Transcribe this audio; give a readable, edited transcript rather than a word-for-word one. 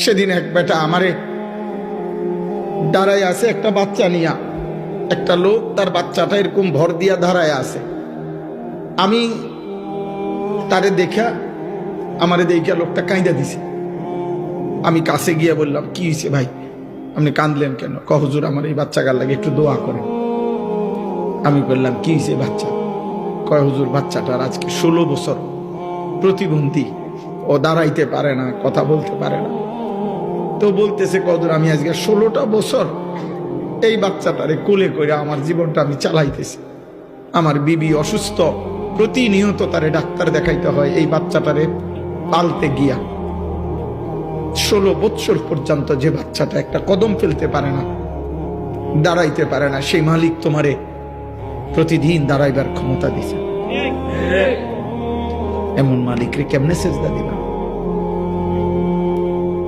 সেদিন এক বেটা আমারে দাঁড়ায় আছে একটা বাচ্চা নিয়া, একটা লোক তার বাচ্চাটা এরকম ভর দিয়া দাঁড়ায় আছে। আমি তারে দেখা আমারে দেখা লোকটা কাঁদা দিছে। আমি কাছে গিয়ে বললাম, কি হয়েছে ভাই, আপনি কাঁদলেন কেন? হুজুর আমার এই বাচ্চাটার লাগে একটু দোয়া করেন। আমি বললাম, কি হয়েছে বাচ্চা? হুজুর বাচ্চাটার আজকে 16 বছর, প্রতিবন্ধী, ও দাঁড়াইতে পারে না, কথা বলতে পারে না। তো বলতেছে, হুজুর আমি আজকে 16টা বছর এই বাচ্চাটারে কোলে করে আমার জীবনটা আমি চালাইতেছি। আমার বিবি অসুস্থ, প্রতিনিয়ত তারে ডাক্তার দেখাইতে হয় এই বাচ্চাটারে পালতে গিয়া। 16 বছর পর্যন্ত যে বাচ্চাটা একটা কদম ফেলতে পারে না, দাঁড়াইতে পারে না, সেই মালিক তোমারে প্রতিদিন দাঁড়াইবার ক্ষমতা দিছে। এমন মালিকরে কেমনে সেজদা দিবা?